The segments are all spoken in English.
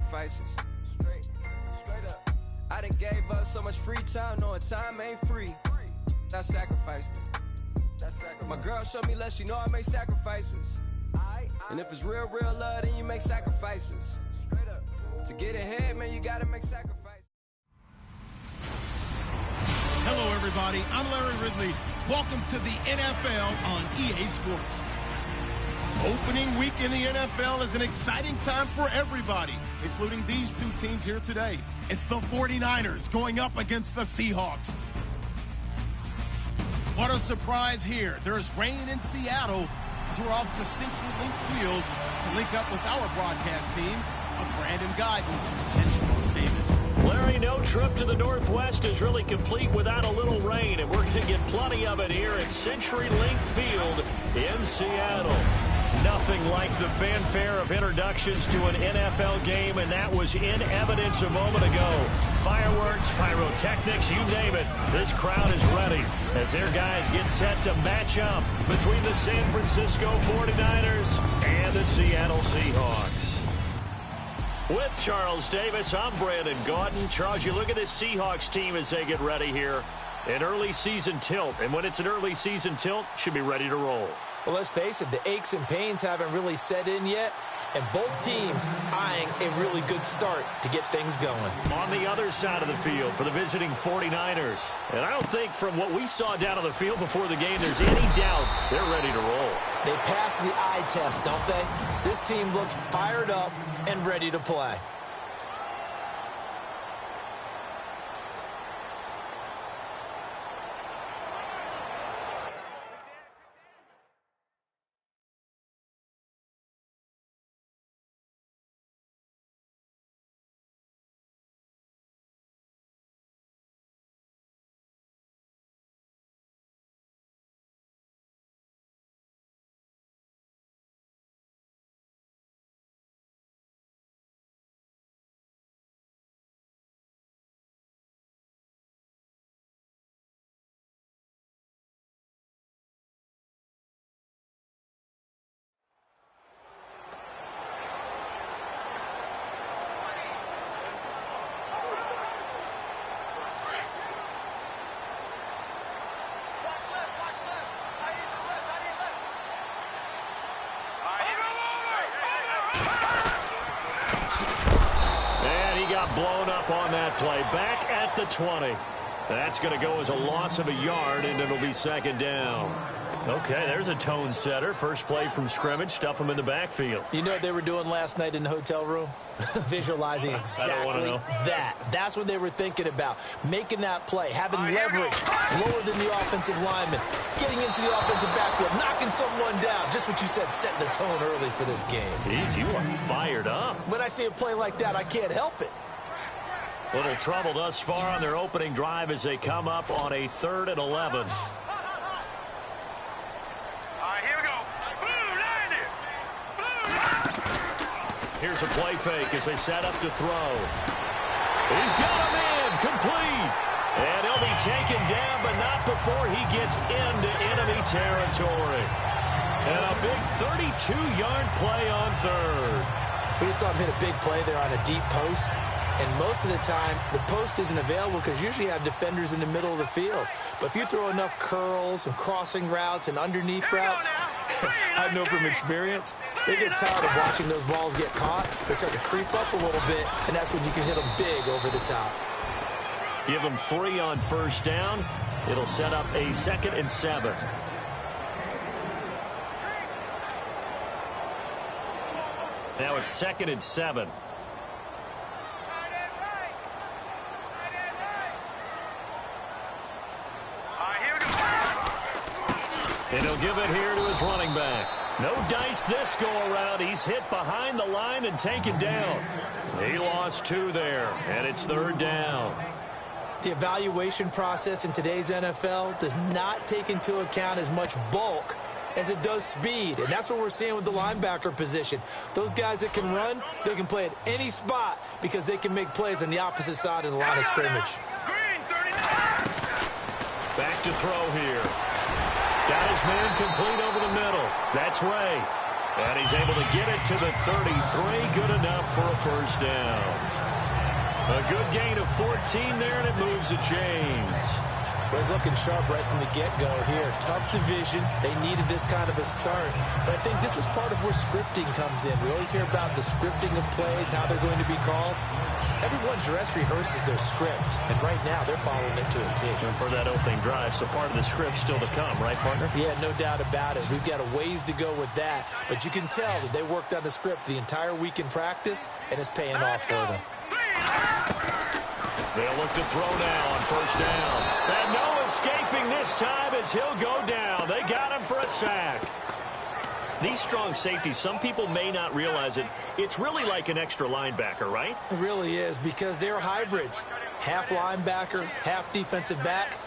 sacrifices. Straight up. I done gave up so much free time, knowing time ain't free. I sacrificed it. My girl showed me love, she know I make sacrifices. And if it's real love, then you make sacrifices. To get ahead, man, you gotta make sacrifices. Hello, everybody. I'm Larry Ridley. Welcome to the NFL on EA Sports. Opening week in the NFL is an exciting time for everybody, including these two teams here today. It's the 49ers going up against the Seahawks. What a surprise here. There's rain in Seattle as we're off to CenturyLink Field to link up with our broadcast team of Brandon Guyton and Charles Davis. Larry, no trip to the Northwest is really complete without a little rain, and we're going to get plenty of it here at CenturyLink Field in Seattle. Nothing like the fanfare of introductions to an NFL game, and that was in evidence a moment ago. Fireworks, pyrotechnics, you name it. This crowd is ready as their guys get set to match up between the San Francisco 49ers and the Seattle Seahawks. With Charles Davis, I'm Brandon Guyton. Charles, you look at this Seahawks team as they get ready here. An early season tilt, and when it's an early season tilt, should be ready to roll. Well, let's face it, the aches and pains haven't really set in yet, and both teams eyeing a really good start to get things going. On the other side of the field for the visiting 49ers. And I don't think from what we saw down on the field before the game there's any doubt they're ready to roll. They pass the eye test, don't they? This team looks fired up and ready to play. Blown up on that play. Back at the 20. That's going to go as a loss of a yard, and it'll be second down. Okay, there's a tone setter. First play from scrimmage. Stuff them in the backfield. You know what they were doing last night in the hotel room? Visualizing exactly that. That's what they were thinking about. Making that play, having leverage lower than the offensive lineman, getting into the offensive backfield, knocking someone down. Just what you said, setting the tone early for this game. Jeez, you are fired up. When I see a play like that, I can't help it. Little trouble thus far on their opening drive as they come up on a 3rd and 11. All right, here we go. Here's a play fake as they set up to throw. He's got him in, complete. And he'll be taken down, but not before he gets into enemy territory. And a big 32-yard play on 3rd. We just saw him hit a big play there on a deep post. And most of the time, the post isn't available because usually you have defenders in the middle of the field. But if you throw enough curls and crossing routes and underneath routes, I know from experience, they get tired of watching those balls get caught. They start to creep up a little bit, and that's when you can hit them big over the top. Give them 3 on first down. It'll set up a 2nd and 7. Now it's 2nd and 7. And he'll give it here to his running back. No dice this go-around. He's hit behind the line and taken down. He lost 2 there, and it's 3rd down. The evaluation process in today's NFL does not take into account as much bulk as it does speed, and that's what we're seeing with the linebacker position. Those guys that can run, they can play at any spot because they can make plays on the opposite side of the line of scrimmage. Back to throw here. Got his man complete over the middle. That's Ray. And he's able to get it to the 33. Good enough for a first down. A good gain of 14 there, and it moves the chains. Well, he's looking sharp right from the get-go here. Tough division. They needed this kind of a start. But I think this is part of where scripting comes in. We always hear about the scripting of plays, how they're going to be called. Everyone dress rehearses their script, and right now they're following it to a T. And for that opening drive, so part of the script still to come, right, partner? Yeah, no doubt about it. We've got a ways to go with that, but you can tell that they worked on the script the entire week in practice, and it's paying off for them. They'll look to throw now on first down. And no escaping this time as he'll go down. They got him for a sack. These strong safeties, some people may not realize it. It's really like an extra linebacker, right? It really is, because they're hybrids. Half linebacker, half defensive back.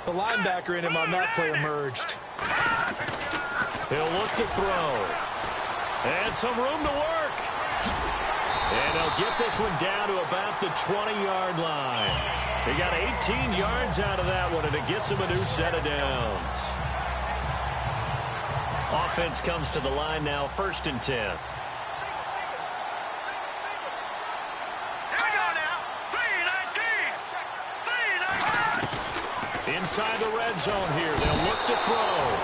The linebacker in him on that play emerged. He'll look to throw. And some room to work. And they'll get this one down to about the 20-yard line. They got 18 yards out of that one, and it gets them a new set of downs. Offense comes to the line now, 1st and 10. Here we go now. 3-19. Inside the red zone here. They'll look to throw.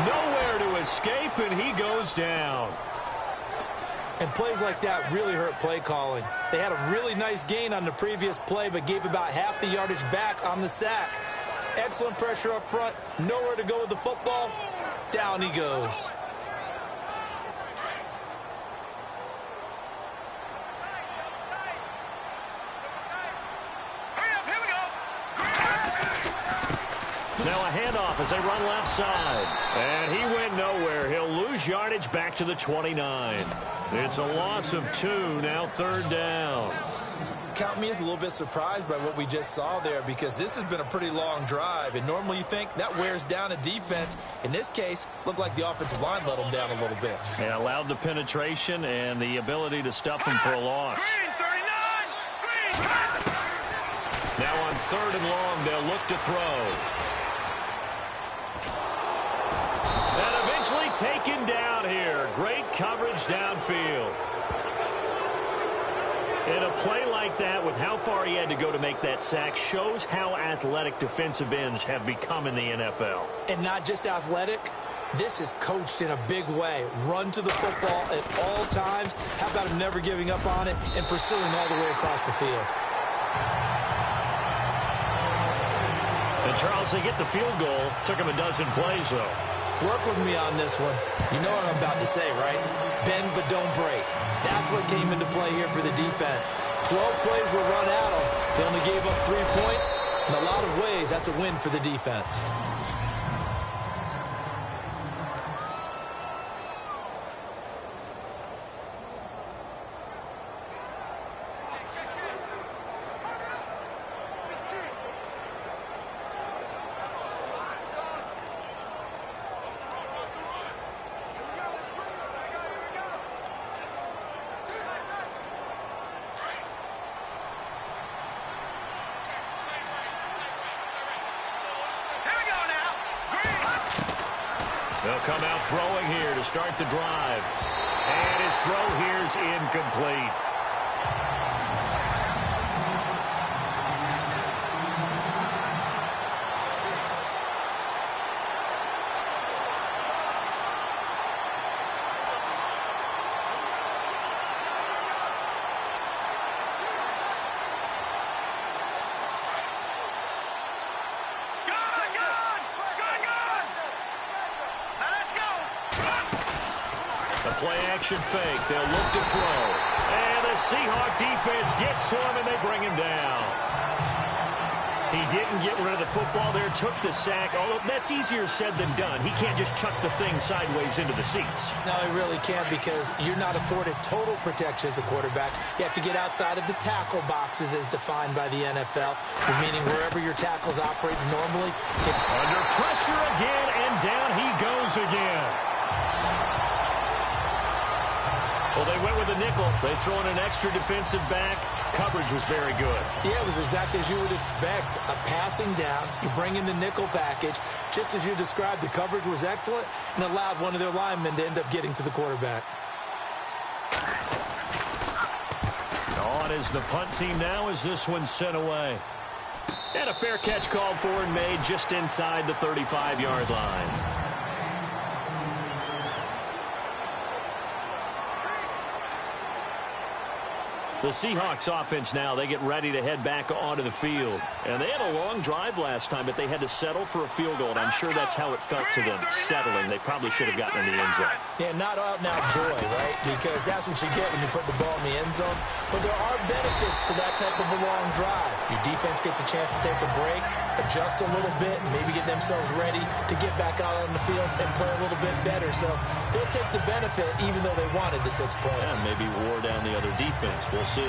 Nowhere to escape, and he goes down. And plays like that really hurt play calling. They had a really nice gain on the previous play, but gave about half the yardage back on the sack. Excellent pressure up front. Nowhere to go with the football. Down he goes. Now a handoff as they run left side. And he went nowhere. He'll lose yardage back to the 29. It's a loss of 2, now 3rd down. Count me as a little bit surprised by what we just saw there, because this has been a pretty long drive, and normally you think that wears down a defense. In this case, looked like the offensive line let them down a little bit. And allowed the penetration and the ability to stuff them for a loss. Now on 3rd and long, they'll look to throw. And eventually taken down here. Great coverage downfield. And a play like that, with how far he had to go to make that sack, shows how athletic defensive ends have become in the NFL. And not just athletic, this is coached in a big way. Run to the football at all times. How about him never giving up on it and pursuing all the way across the field? And Charles, they get the field goal. Took him a dozen plays, though. Work with me on this one. You know what I'm about to say, right? Bend but don't break. That's what came into play here for the defense. 12 plays were run out of. They only gave up 3 points. In a lot of ways, that's a win for the defense. They'll come out throwing here to start the drive. And his throw here is incomplete. Play-action fake. They'll look to throw. And the Seahawk defense gets to him, and they bring him down. He didn't get rid of the football there, took the sack. Although that's easier said than done. He can't just chuck the thing sideways into the seats. No, he really can't, because you're not afforded total protection as a quarterback. You have to get outside of the tackle boxes as defined by the NFL, meaning wherever your tackles operate normally. Under pressure again, and down he goes again. Well, they went with a nickel. They throw in an extra defensive back. Coverage was very good. Yeah, it was exactly as you would expect. A passing down, you bring in the nickel package. Just as you described, the coverage was excellent and allowed one of their linemen to end up getting to the quarterback. On is the punt team now as this one's sent away. And a fair catch called for and made just inside the 35-yard line. The Seahawks offense now, they get ready to head back onto the field. And they had a long drive last time, but they had to settle for a field goal. And I'm sure that's how it felt to them, settling. They probably should have gotten in the end zone. Yeah, not out now joy, right? Because that's what you get when you put the ball in the end zone. But there are benefits to that type of a long drive. Your defense gets a chance to take a break, adjust a little bit, and maybe get themselves ready to get back out on the field and play a little bit better. So they'll take the benefit even though they wanted the 6 points. Yeah, maybe wore down the other defense. We'll see.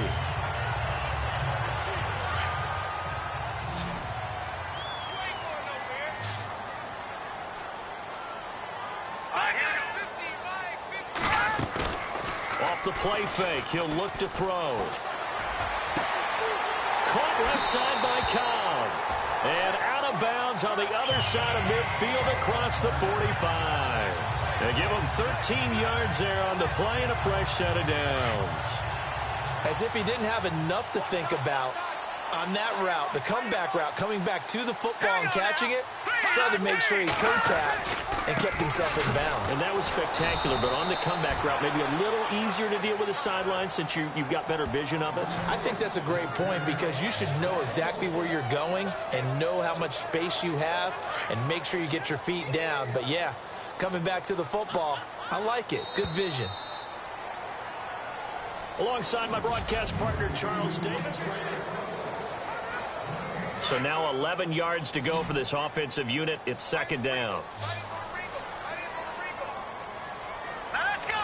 Off the play fake, he'll look to throw. Caught left side by Cobb. And out of bounds on the other side of midfield across the 45. They give him 13 yards there on the play and a fresh set of downs. As if he didn't have enough to think about on that route, the comeback route, coming back to the football and catching it, decided to make sure he toe-tapped and kept himself in bounds. And that was spectacular, but on the comeback route, maybe a little easier to deal with the sideline since you've got better vision of it? I think that's a great point because you should know exactly where you're going and know how much space you have and make sure you get your feet down. But, yeah, coming back to the football, I like it. Good vision. Alongside my broadcast partner, Charles Davis. So now 11 yards to go for this offensive unit. It's second down. Let's go.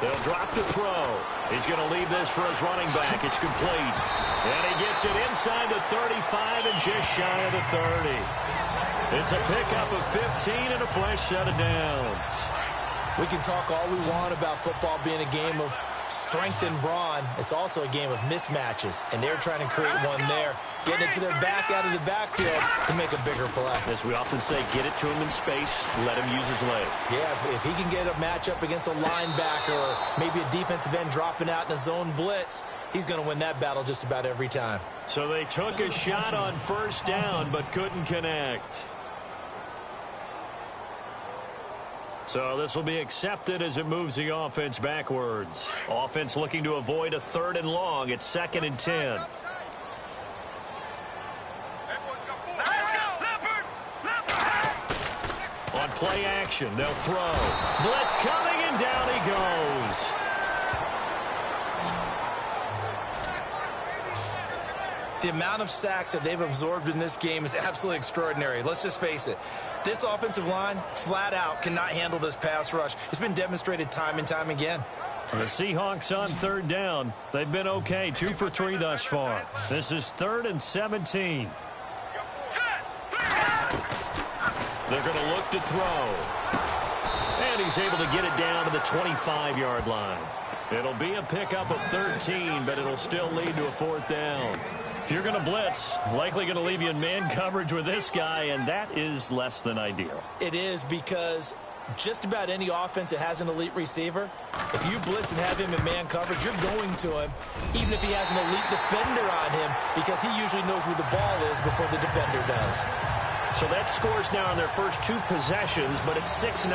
They'll drop to throw. He's going to leave this for his running back. It's complete. And he gets it inside the 35 and just shy of the 30. It's a pickup of 15 and a fresh set of downs. We can talk all we want about football being a game of strength and brawn. It's also a game of mismatches, and they're trying to create one there, getting it to their back out of the backfield to make a bigger play. As we often say, get it to him in space, let him use his leg. Yeah, if he can get a matchup against a linebacker or maybe a defensive end dropping out in a zone blitz, he's going to win that battle just about every time. So they took a shot on first down but couldn't connect. So this will be accepted as it moves the offense backwards. Offense looking to avoid a 3rd and long. It's 2nd and 10. On play action, they'll throw. Blitz coming, and down he goes. The amount of sacks that they've absorbed in this game is absolutely extraordinary. Let's just face it. This offensive line, flat out, cannot handle this pass rush. It's been demonstrated time and time again. The Seahawks on 3rd down. They've been okay, 2 for 3 thus far. This is 3rd and 17. They're going to look to throw. And he's able to get it down to the 25-yard line. It'll be a pickup of 13, but it'll still lead to a 4th down. If you're going to blitz, likely going to leave you in man coverage with this guy, and that is less than ideal. It is because just about any offense that has an elite receiver, if you blitz and have him in man coverage, you're going to him, even if he has an elite defender on him, because he usually knows where the ball is before the defender does. So that scores now on their first 2 possessions, but it's 6-0.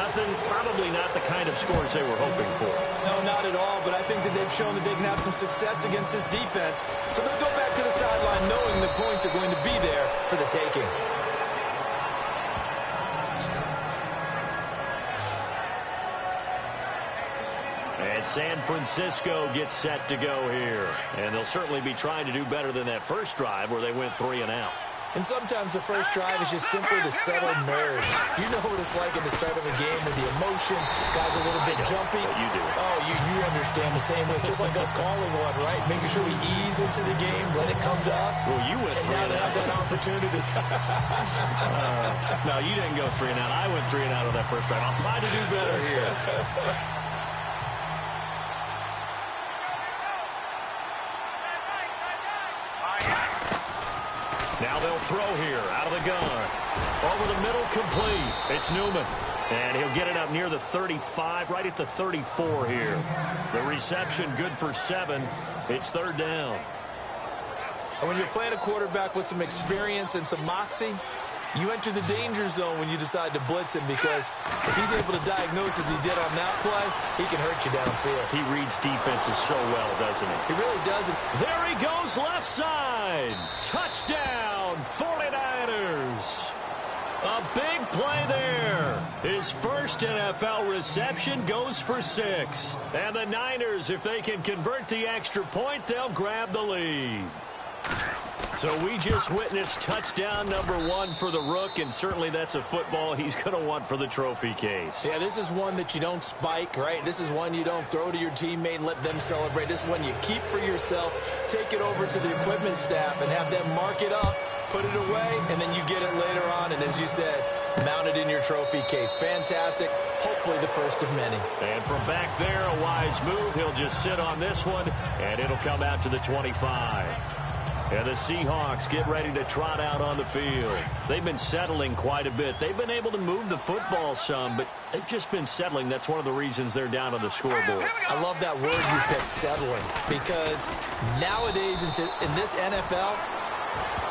Probably not the kind of scores they were hoping for. No, not at all, but I think that they've shown that they can have some success against this defense. So they'll go back to the sideline knowing the points are going to be there for the taking. And San Francisco gets set to go here. And they'll certainly be trying to do better than that first drive where they went 3 and out. And sometimes the first drive is just simply to settle nerves. You know what it's like at the start of a game with the emotion, guys a little bit jumpy. You do. Oh, you understand the same way. It's just like us calling one, right? Making sure we ease into the game, let it come to us. Well, you went 3 and and now they out. have that opportunity. No, you didn't go 3 and out. I went 3 and out on that first drive. I'll try to do better here. Now they'll throw here out of the gun. Over the middle, complete. It's Newman. And he'll get it up near the 35, right at the 34 here. The reception good for 7. It's 3rd down. And when you're playing a quarterback with some experience and some moxie, you enter the danger zone when you decide to blitz him, because if he's able to diagnose as he did on that play, he can hurt you downfield. He reads defenses so well, doesn't he? He really doesn't. There he goes, left side. Touchdown, 49ers. A big play there. His first NFL reception goes for 6. And the Niners, if they can convert the extra point, they'll grab the lead. So we just witnessed touchdown number 1 for the Rook, and certainly that's a football he's going to want for the trophy case. Yeah, this is one that you don't spike, right? This is one you don't throw to your teammate and let them celebrate. This is one you keep for yourself, take it over to the equipment staff and have them mark it up, put it away, and then you get it later on, and as you said, mount it in your trophy case. Fantastic. Hopefully the first of many. And from back there, a wise move. He'll just sit on this one, and it'll come out to the 25. And the Seahawks get ready to trot out on the field. They've been settling quite a bit. They've been able to move the football some, but they've just been settling. That's one of the reasons they're down on the scoreboard. I love that word you picked, settling, because nowadays in this NFL,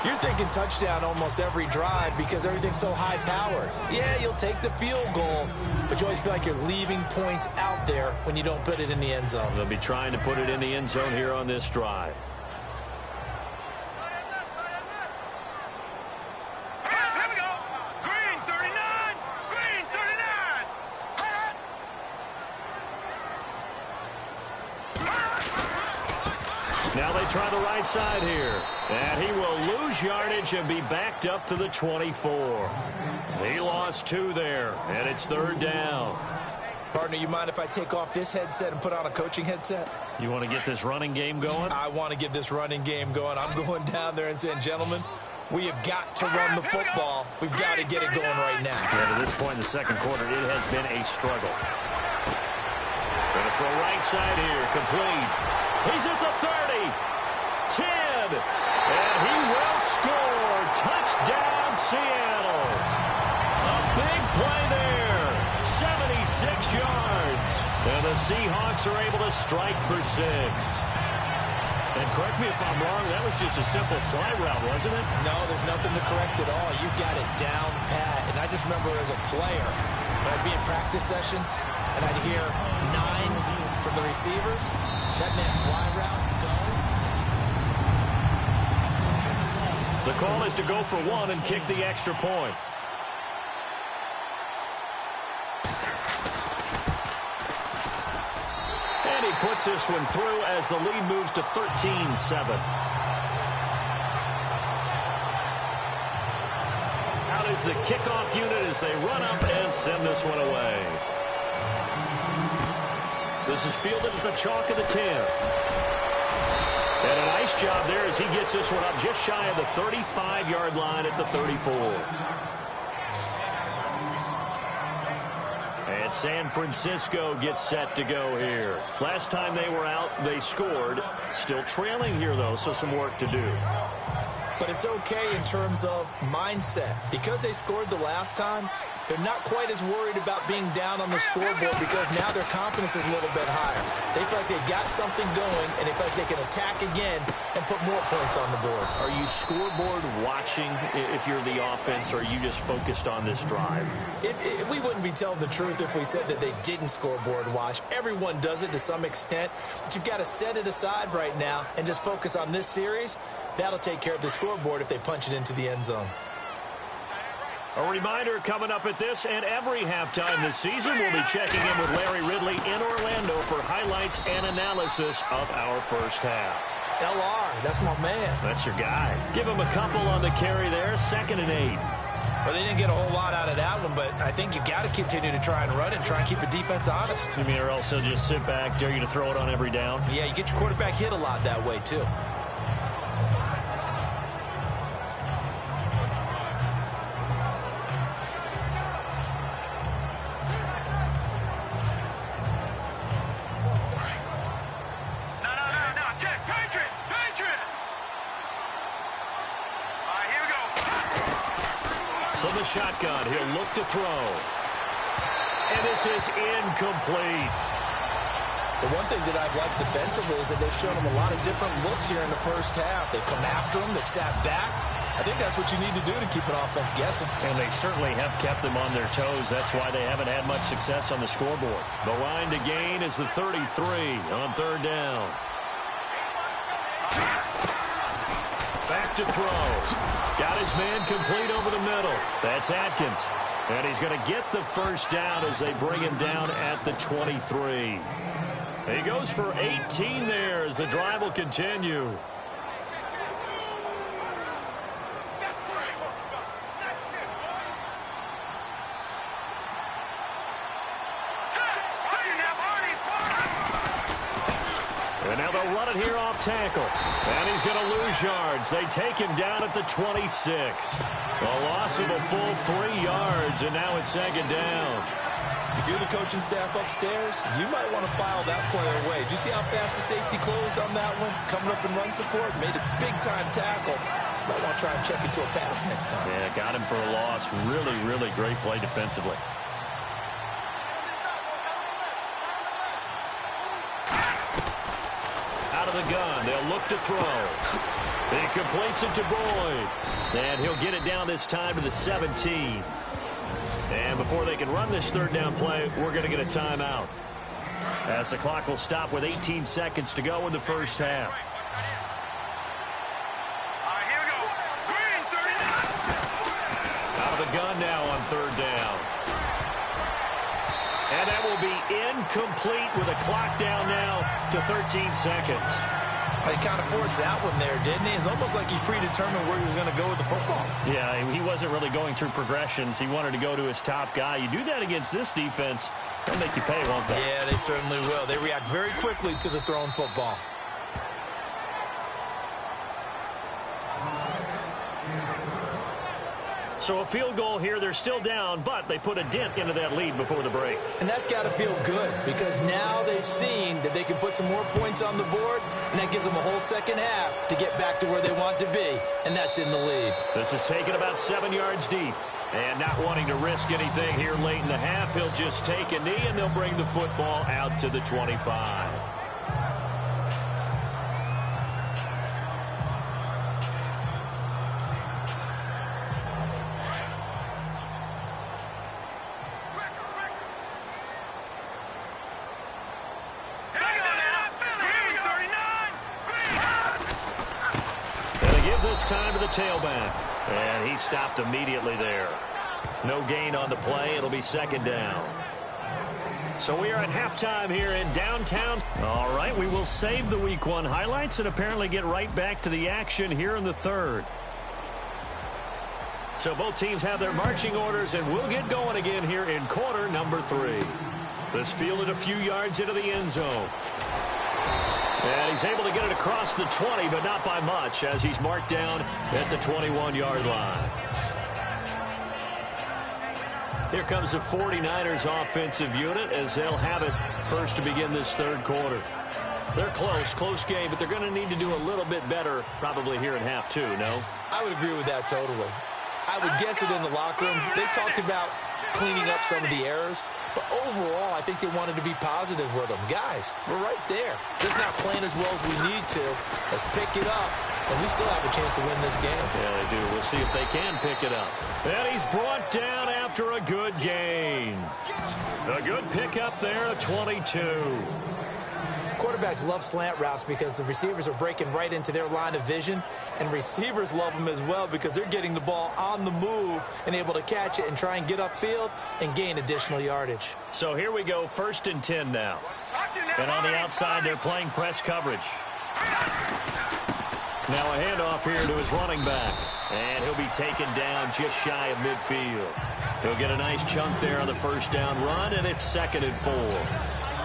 you're thinking touchdown almost every drive because everything's so high-powered. Yeah, you'll take the field goal, but you always feel like you're leaving points out there when you don't put it in the end zone. They'll be trying to put it in the end zone here on this drive. Now they try the right side here. And he will lose yardage and be backed up to the 24. He lost 2 there, and it's 3rd down. Partner, you mind if I take off this headset and put on a coaching headset? You want to get this running game going? I want to get this running game going. I'm going down there and saying, gentlemen, we have got to run the football. We've got to get it going right now. Yeah, to this point in the second quarter, it has been a struggle. Going to throw right side here, complete. He's at the 30, 10, and he will score. Touchdown, Seattle. A big play there, 76 yards. And the Seahawks are able to strike for 6. And correct me if I'm wrong, that was just a simple fly route, wasn't it? No, there's nothing to correct at all. You got it down pat. And I just remember as a player, when I'd be in practice sessions, and I'd hear 9 from the receivers, that meant fly route, go. The call is to go for 1 and kick the extra point. And he puts this one through as the lead moves to 13-7. Out is the kickoff unit as they run up and send this one away. This is fielded at the chalk of the 10. And a nice job there as he gets this one up just shy of the 35-yard line at the 34. And San Francisco gets set to go here. Last time they were out, they scored. Still trailing here, though, so some work to do. But it's okay in terms of mindset. Because they scored the last time, they're not quite as worried about being down on the scoreboard because now their confidence is a little bit higher. They feel like they've got something going, and they feel like they can attack again and put more points on the board. Are you scoreboard watching if you're the offense, or are you just focused on this drive? We wouldn't be telling the truth if we said that they didn't scoreboard watch. Everyone does it to some extent, but you've got to set it aside right now and just focus on this series. That'll take care of the scoreboard if they punch it into the end zone. A reminder coming up at this and every halftime this season, we'll be checking in with Larry Ridley in Orlando for highlights and analysis of our first half. LR, that's my man. That's your guy. Give him a couple on the carry there, 2nd and 8. Well, they didn't get a whole lot out of that one, but I think you've got to continue to try and run it and try and keep the defense honest. You mean, or else he'll just sit back, dare you to throw it on every down? Yeah, you get your quarterback hit a lot that way, too. From the shotgun, he'll look to throw. And this is incomplete. The one thing that I've liked defensively is that they've shown him a lot of different looks here in the first half. They've come after him. They've sat back. I think that's what you need to do to keep an offense guessing. And they certainly have kept them on their toes. That's why they haven't had much success on the scoreboard. The line to gain is the 33 on 3rd down. Back to throw. Got his man complete over the middle. That's Atkins. And he's going to get the first down as they bring him down at the 23. He goes for 18 there as the drive will continue. And now they'll run it here off tackle. And he's going to lose yards. They take him down at the 26. A loss of a full 3 yards, and now it's 2nd down. If you're the coaching staff upstairs, you might want to file that play away. Do you see how fast the safety closed on that one? Coming up in run support, made a big-time tackle. Might want to try and check into a pass next time. Yeah, got him for a loss. Really, really great play defensively. Out of the gun, they'll look to throw. He completes it to Boyd. And he'll get it down this time to the 17. And before they can run this 3rd down play, we're going to get a timeout, as the clock will stop with 18 seconds to go in the first half. All right, here we go. Green, 39. Out of the gun now on 3rd down. And that will be incomplete with a clock down now to 13 seconds. He kind of forced that one there, didn't he? It's almost like he predetermined where he was going to go with the football. Yeah, he wasn't really going through progressions. He wanted to go to his top guy. You do that against this defense, they'll make you pay, won't they? Yeah, they certainly will. They react very quickly to the thrown football. So a field goal here. They're still down, but they put a dent into that lead before the break. And that's got to feel good, because now they've seen that they can put some more points on the board, and that gives them a whole second half to get back to where they want to be, and that's in the lead. This is taken about 7 yards deep. And not wanting to risk anything here late in the half, he'll just take a knee, and they'll bring the football out to the 25. Time to the tailback, and he stopped immediately there. No gain on the play. It'll be 2nd down. So we are at halftime here in downtown. All right, we will save the Week 1 highlights and apparently get right back to the action here in the 3rd. So both teams have their marching orders, and we'll get going again here in quarter number 3. This fielded a few yards into the end zone. And he's able to get it across the 20, but not by much, as he's marked down at the 21-yard line. Here comes the 49ers offensive unit as they'll have it first to begin this 3rd quarter. They're close game, but they're going to need to do a little bit better probably here in half 2, no? I would agree with that totally. I would guess it in the locker room. They talked about cleaning up some of the errors, but overall, I think they wanted to be positive with them. Guys, we're right there. Just not playing as well as we need to. Let's pick it up, and we still have a chance to win this game. Yeah, they do. We'll see if they can pick it up. And he's brought down after a good gain. A good pickup there at 22. Quarterbacks love slant routes because the receivers are breaking right into their line of vision, and receivers love them as well because they're getting the ball on the move and able to catch it and try and get upfield and gain additional yardage. So here we go, 1st and 10 now. And on the outside, they're playing press coverage. Now a handoff here to his running back. And he'll be taken down just shy of midfield. He'll get a nice chunk there on the first down run, and it's 2nd and 4.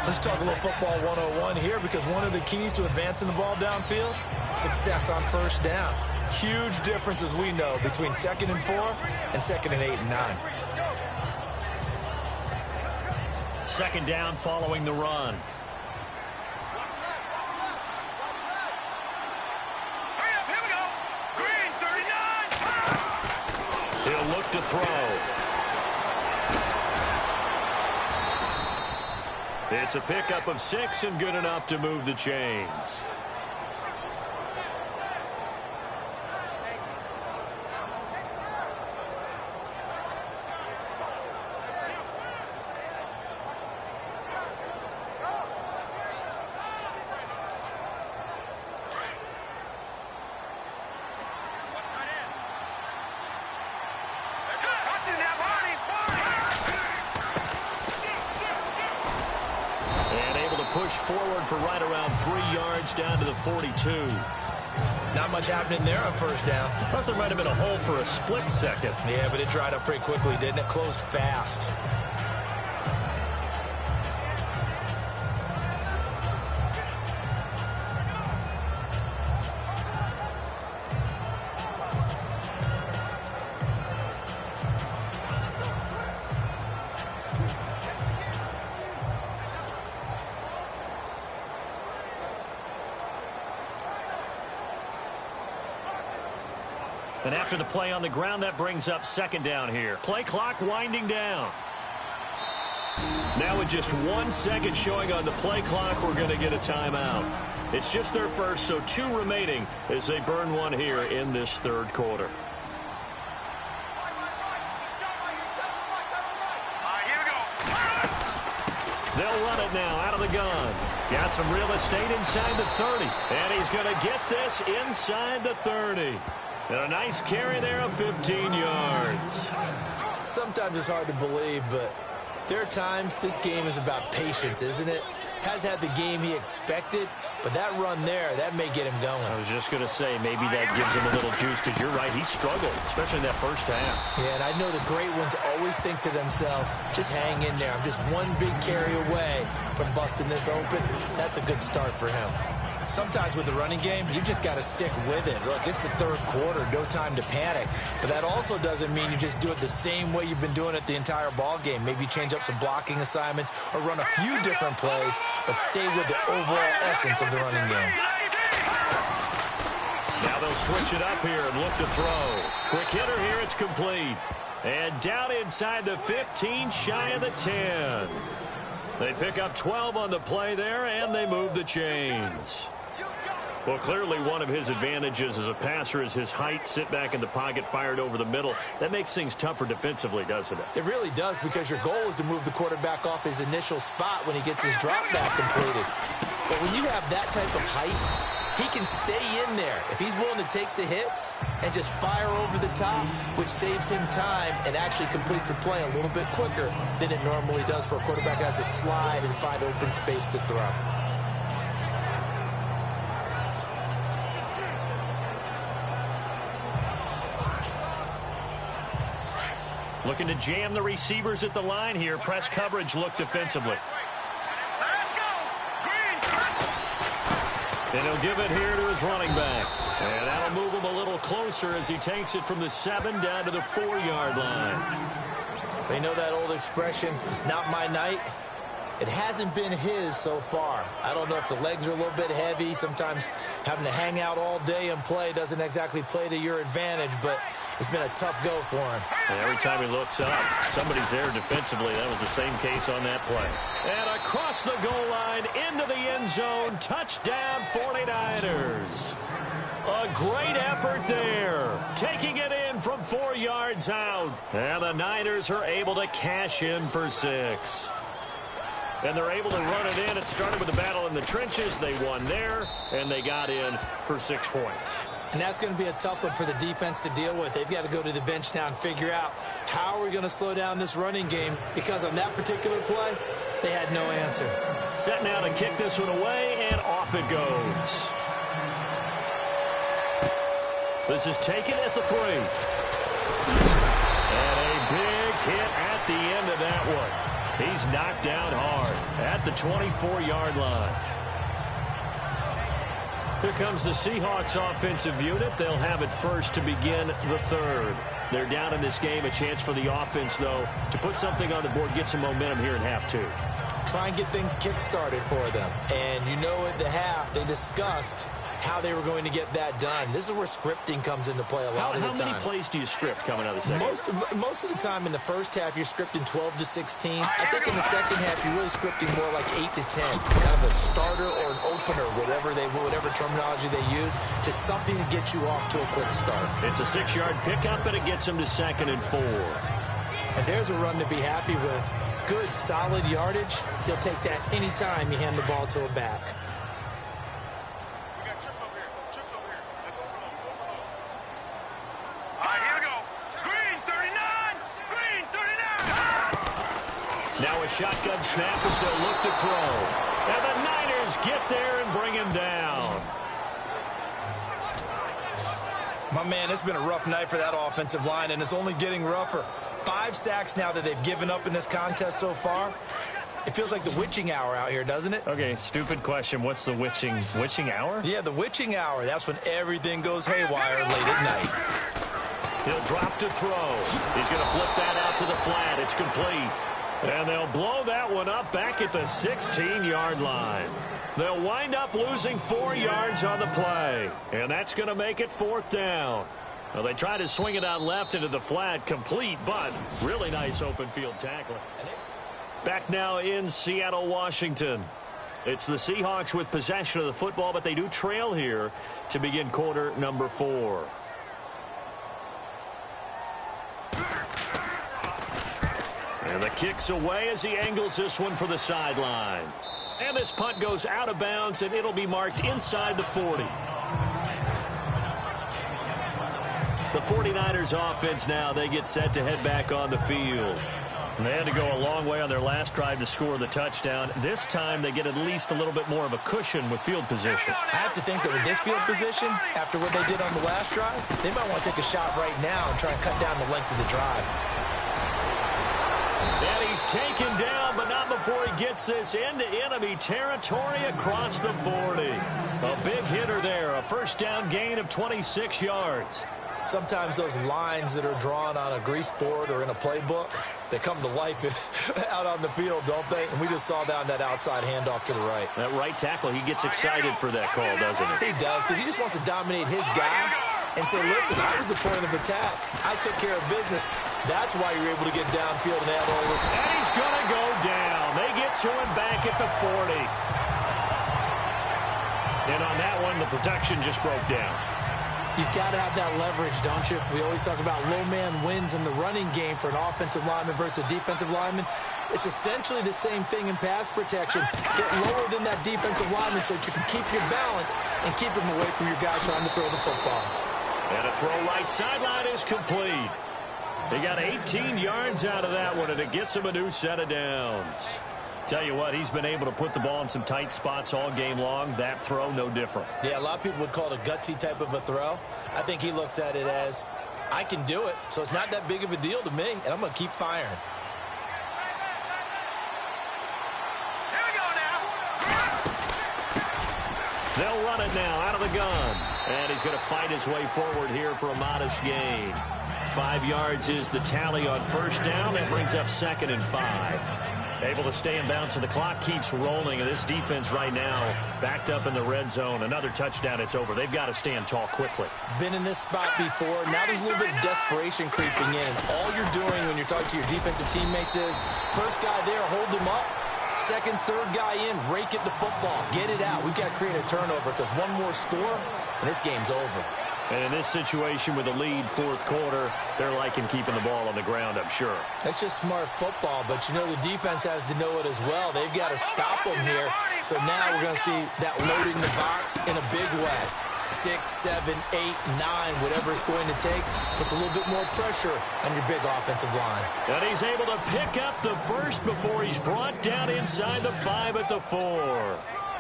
Let's talk a little football 101 here, because one of the keys to advancing the ball downfield, success on first down. Huge difference, as we know, between 2nd and 4 and 2nd and 8 and 9. 2nd down following the run. Here we go. Green 39. He'll look to throw. It's a pickup of 6 and good enough to move the chains. Push forward for right around 3 yards down to the 42. Not much happening there on first down. I thought there might have been a hole for a split second. Yeah, but it dried up pretty quickly, didn't it? Closed fast. And after the play on the ground, that brings up 2nd down here. Play clock winding down. Now with just 1 second showing on the play clock, we're going to get a timeout. It's just their first, so 2 remaining as they burn one here in this 3rd quarter. Here we go. They'll run it now out of the gun. Got some real estate inside the 30. And he's going to get this inside the 30. And a nice carry there of 15 yards. Sometimes it's hard to believe, but there are times this game is about patience, isn't it? Has had the game he expected, but that run there, that may get him going. I was just going to say, maybe that gives him a little juice, because you're right, he struggled, especially in that first half. Yeah, and I know the great ones always think to themselves, just hang in there. I'm just one big carry away from busting this open. That's a good start for him. Sometimes with the running game, you've just got to stick with it. Look, it's the 3rd quarter, no time to panic. But that also doesn't mean you just do it the same way you've been doing it the entire ball game. Maybe change up some blocking assignments or run a few different plays, but stay with the overall essence of the running game. Now they'll switch it up here and look to throw. Quick hitter here, it's complete. And down inside the 15, shy of the 10. They pick up 12 on the play there, and they move the chains. Well, clearly one of his advantages as a passer is his height. Sit back in the pocket, fired over the middle. That makes things tougher defensively, doesn't it? It really does, because your goal is to move the quarterback off his initial spot when he gets his drop back completed. But when you have that type of height, he can stay in there if he's willing to take the hits and just fire over the top, which saves him time and actually completes a play a little bit quicker than it normally does for a quarterback who has to slide and find open space to throw. Looking to jam the receivers at the line here. Press coverage look defensively. Let's go. Green. And he'll give it here to his running back. And that'll move him a little closer as he takes it from the 7 down to the 4-yard line. They know that old expression, it's not my night. It hasn't been his so far. I don't know if the legs are a little bit heavy. Sometimes having to hang out all day and play doesn't exactly play to your advantage, but it's been a tough go for him. And every time he looks up, somebody's there defensively. That was the same case on that play. And across the goal line, into the end zone, touchdown 49ers. A great effort there, taking it in from 4 yards out. And the Niners are able to cash in for 6. And they're able to run it in. It started with a battle in the trenches. They won there, and they got in for 6 points. And that's going to be a tough one for the defense to deal with. They've got to go to the bench now and figure out how are we going to slow down this running game, because on that particular play, they had no answer. Set now to kick this one away, and off it goes. This is taken at the 3. And a big hit at the end of that one. He's knocked down hard at the 24-yard line. Here comes the Seahawks offensive unit. They'll have it first to begin the 3rd. They're down in this game. A chance for the offense, though, to put something on the board, get some momentum here in half 2. Try and get things kick-started for them. And you know at the half, they discussed how they were going to get that done. This is where scripting comes into play a lot of the time. How many plays do you script coming out of the second? Most of the time in the first half, you're scripting 12 to 16. I think in the second half, you're really scripting more like 8 to 10. Kind of a starter or an opener, whatever terminology they use, just something to get you off to a quick start. It's a 6-yard pickup, and it gets them to 2nd and 4. And there's a run to be happy with. Good, solid yardage. He'll take that any time you hand the ball to a back. Now a shotgun snap as they'll look to throw. And the Niners get there and bring him down. My man, it's been a rough night for that offensive line, and it's only getting rougher. 5 sacks now that they've given up in this contest so far. It feels like the witching hour out here, doesn't it? Okay, stupid question. What's the witching hour? Yeah, the witching hour. That's when everything goes haywire late at night. He'll drop to throw. He's going to flip that out to the flat. It's complete. And they'll blow that one up back at the 16-yard line. They'll wind up losing 4 yards on the play. And that's going to make it 4th down. Well, they try to swing it out left into the flat, complete, but really nice open field tackling. Back now in Seattle, Washington. It's the Seahawks with possession of the football, but they do trail here to begin quarter number 4. And the kick's away as he angles this one for the sideline. And this punt goes out of bounds, and it'll be marked inside the 40. The 49ers offense now, they get set to head back on the field. And they had to go a long way on their last drive to score the touchdown. This time they get at least a little bit more of a cushion with field position. I have to think that with this field position, after what they did on the last drive, they might want to take a shot right now and try and cut down the length of the drive. And he's taken down, but not before he gets this into enemy territory across the 40. A big hitter there, a first down gain of 26 yards. Sometimes those lines that are drawn on a grease board or in a playbook, they come to life out on the field, don't they? And we just saw down that outside handoff to the right. That right tackle, he gets excited for that call, doesn't he? He does, because he just wants to dominate his guy and say, listen, I was the point of attack. I took care of business. That's why you're able to get downfield and add over. And he's going to go down. They get to him back at the 40. And on that one, the protection just broke down. You've got to have that leverage, don't you? We always talk about low man wins in the running game for an offensive lineman versus a defensive lineman. It's essentially the same thing in pass protection. Get lower than that defensive lineman so that you can keep your balance and keep him away from your guy trying to throw the football. And a throw right sideline is complete. He got 18 yards out of that one, and it gets him a new set of downs. Tell you what, he's been able to put the ball in some tight spots all game long. That throw, no different. Yeah, a lot of people would call it a gutsy type of a throw. I think he looks at it as, I can do it, so it's not that big of a deal to me, and I'm going to keep firing. Here we go now. They'll run it now out of the gun. And he's going to fight his way forward here for a modest gain. 5 yards is the tally on first down. That brings up 2nd and 5. Able to stay in bounds, and the clock keeps rolling. And this defense right now backed up in the red zone. Another touchdown, it's over. They've got to stand tall quickly. Been in this spot before. Now there's a little bit of desperation creeping in. And all you're doing when you're talking to your defensive teammates is, first guy there, hold him up. Second, third guy in, rake at the football. Get it out. We've got to create a turnover because one more score, and this game's over. And in this situation with a lead fourth quarter, they're liking keeping the ball on the ground, I'm sure. That's just smart football, but you know the defense has to know it as well. They've got to stop them here. So now we're going to see that loading the box in a big way. 6, 7, 8, 9, whatever it's going to take, puts a little bit more pressure on your big offensive line. And he's able to pick up the first before he's brought down inside the 5 at the 4.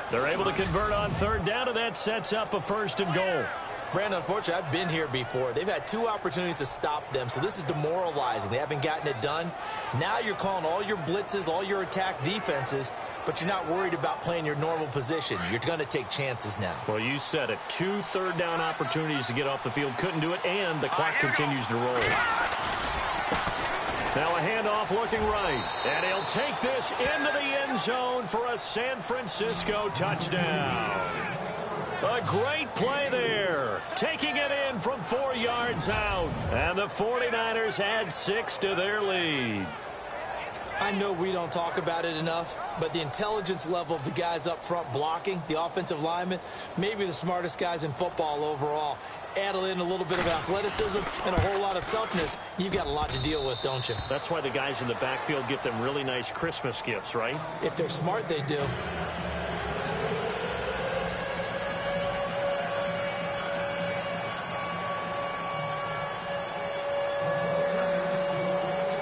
They're able to convert on third down, and that sets up a 1st and goal. Brandon, unfortunately, I've been here before. They've had 2 opportunities to stop them, so this is demoralizing. They haven't gotten it done. Now you're calling all your blitzes, all your attack defenses, but you're not worried about playing your normal position. You're going to take chances now. Well, you said it. 2 third-down opportunities to get off the field. Couldn't do it, and the clock continues to roll. Now a handoff looking right, and he'll take this into the end zone for a San Francisco touchdown. A great play there, taking it in from 4 yards out, and the 49ers add 6 to their lead. I know we don't talk about it enough, but the intelligence level of the guys up front blocking, the offensive linemen, maybe the smartest guys in football overall. Add in a little bit of athleticism and a whole lot of toughness, you've got a lot to deal with, don't you? That's why the guys in the backfield get them really nice Christmas gifts, right? If they're smart, they do.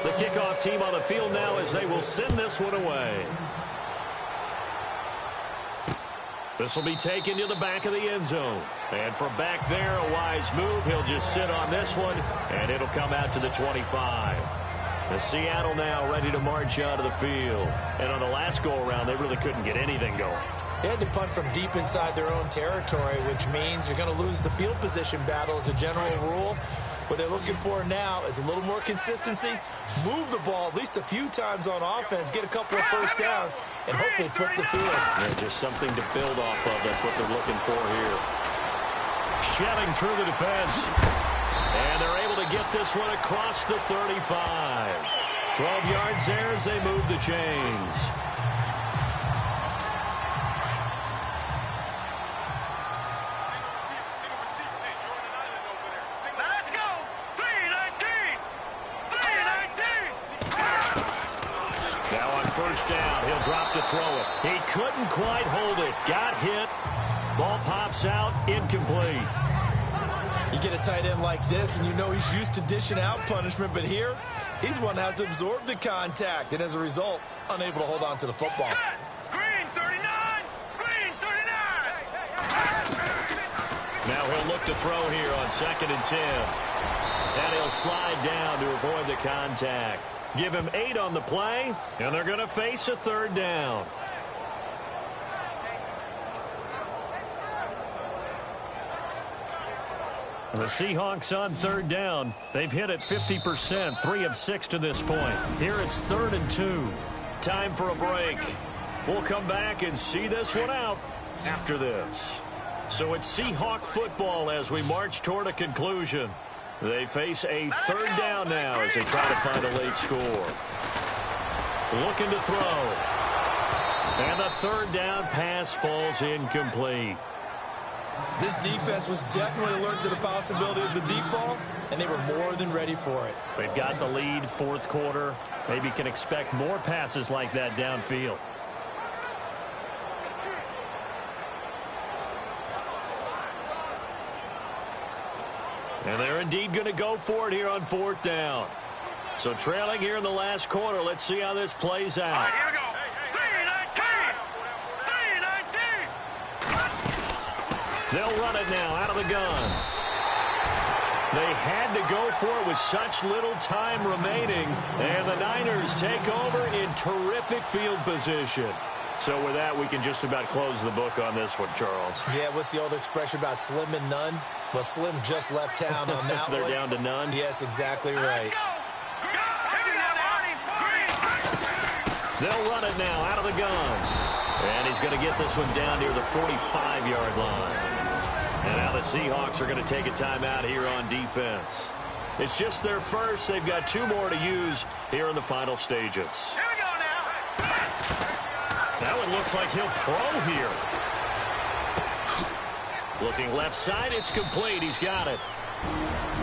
The kickoff team on the field now as they will send this one away. This will be taken to the back of the end zone. And from back there, a wise move. He'll just sit on this one, and it'll come out to the 25. The Seattle now ready to march out of the field. And on the last go-around, they really couldn't get anything going. They had to punt from deep inside their own territory, which means you're going to lose the field position battle as a general rule. What they're looking for now is a little more consistency, move the ball at least a few times on offense, get a couple of first downs, and hopefully flip the field. Yeah, just something to build off of. That's what they're looking for here. Shelling through the defense. And they're able to get this one across the 35. 12 yards there as they move the chains. Down. He'll drop to throw it. He couldn't quite hold it. Got hit. Ball pops out. Incomplete. You get a tight end like this, and you know he's used to dishing out punishment, but here, he's the one that has to absorb the contact, and as a result, unable to hold on to the football. Green 39! Green 39! Now he'll look to throw here on 2nd and 10. And he'll slide down to avoid the contact. Give him 8 on the play, and they're going to face a 3rd down. The Seahawks on 3rd down. They've hit it 50%, 3 of 6 to this point. Here it's 3rd and 2. Time for a break. We'll come back and see this one out after this. So it's Seahawk football as we march toward a conclusion. They face a 3rd down now as they try to find a late score. Looking to throw. And the 3rd down pass falls incomplete. This defense was definitely alert to the possibility of the deep ball, and they were more than ready for it. They've got the lead, 4th quarter. Maybe can expect more passes like that downfield. And they're indeed going to go for it here on 4th down. So trailing here in the last quarter. Let's see how this plays out. All right, here we go. 3-19! 3-19! They'll run it now out of the gun. They had to go for it with such little time remaining. And the Niners take over in terrific field position. So with that, we can just about close the book on this one, Charles. Yeah, what's the old expression about slim and none? Well, Slim just left town on that They're one. down to none? Yes, exactly right. They'll run it now out of the gun. And he's going to get this one down near the 45-yard line. And now the Seahawks are going to take a timeout here on defense. It's just their first. They've got 2 more to use here in the final stages. Here we go now. That one looks like he'll throw here. Looking left side, it's complete. He's got it.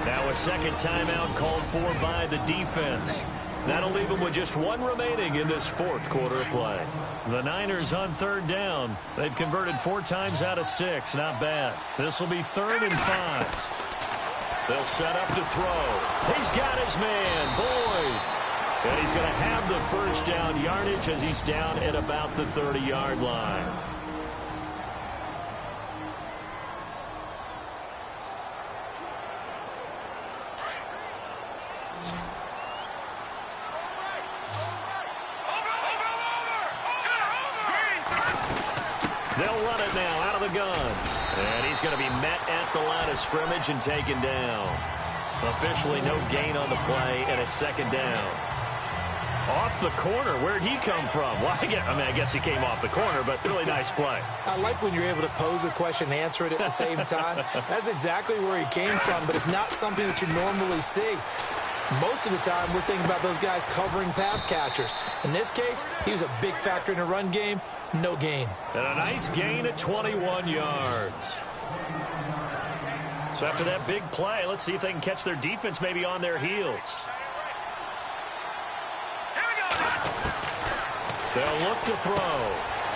Now a 2nd timeout called for by the defense. That'll leave them with just 1 remaining in this 4th quarter of play. The Niners on 3rd down. They've converted 4 times out of 6. Not bad. This will be 3rd and 5. They'll set up to throw. He's got his man, Boyd. And he's going to have the first down yardage as he's down at about the 30-yard line. run it now out of the gun. And he's going to be met at the line of scrimmage and taken down. Officially no gain on the play, and it's second down. Off the corner. Where'd he come from? Well, I guess he came off the corner, but really nice play. I like when you're able to pose a question and answer it at the same time. That's exactly where he came from, but it's not something that you normally see. Most of the time, we're thinking about those guys covering pass catchers. In this case, he was a big factor in the run game. No gain. And a nice gain at 21 yards. So after that big play, let's see if they can catch their defense maybe on their heels. They'll look to throw.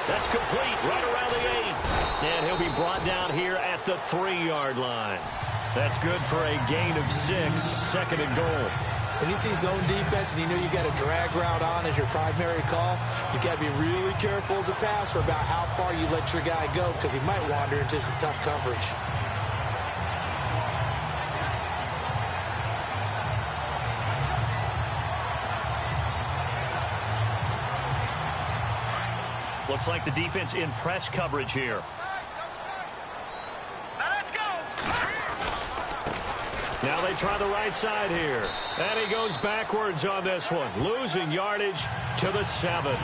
That's complete right around the 8. And he'll be brought down here at the 3-yard line. That's good for a gain of 6, second and goal. When you see zone defense and you know you got a drag route on as your primary call, you got to be really careful as a passer about how far you let your guy go because he might wander into some tough coverage. Looks like the defense in press coverage here. Now they try the right side here. And he goes backwards on this one, losing yardage to the 7.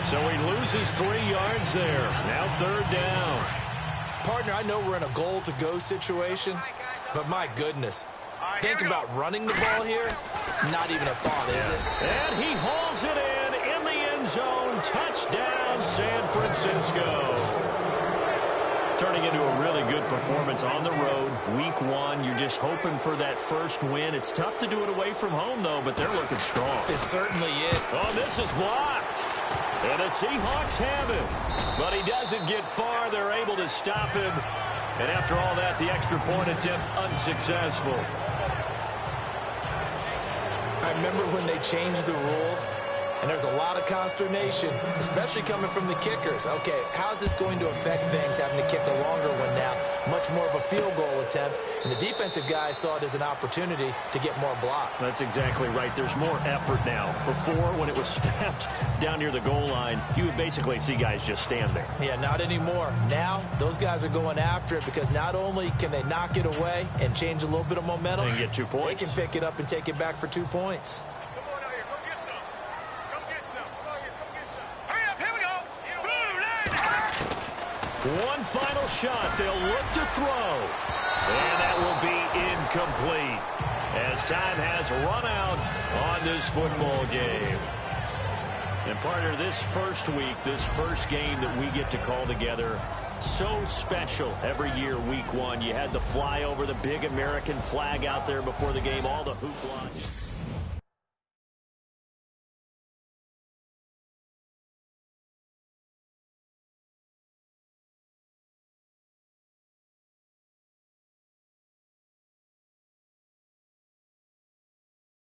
So he loses 3 yards there. Now third down. Partner, I know we're in a goal-to-go situation, but my goodness. Think about running the ball here. Not even a thought, is it? And he hauls it in the end zone. Touchdown, San Francisco. Turning into a really good performance on the road. Week 1, you're just hoping for that first win. It's tough to do it away from home, though, but they're looking strong. It's certainly it. Oh, this is blocked. And the Seahawks have him. But he doesn't get far. They're able to stop him. And after all that, the extra point attempt unsuccessful. I remember when they changed the rule, and there's a lot of consternation, especially coming from the kickers. Okay, how's this going to affect things, having to kick a longer one now? Much more of a field goal attempt, and the defensive guys saw it as an opportunity to get more block. That's exactly right. There's more effort now. Before, when it was snapped down near the goal line, you would basically see guys just stand there. Yeah, not anymore. Now, those guys are going after it because not only can they knock it away and change a little bit of momentum, they can get 2 points. They can pick it up and take it back for 2 points. One final shot. They'll look to throw. And that will be incomplete as time has run out on this football game. And partner, this first week, this first game that we get to call together, so special every year, week 1. You had the flyover, the big American flag out there before the game, all the hoopla.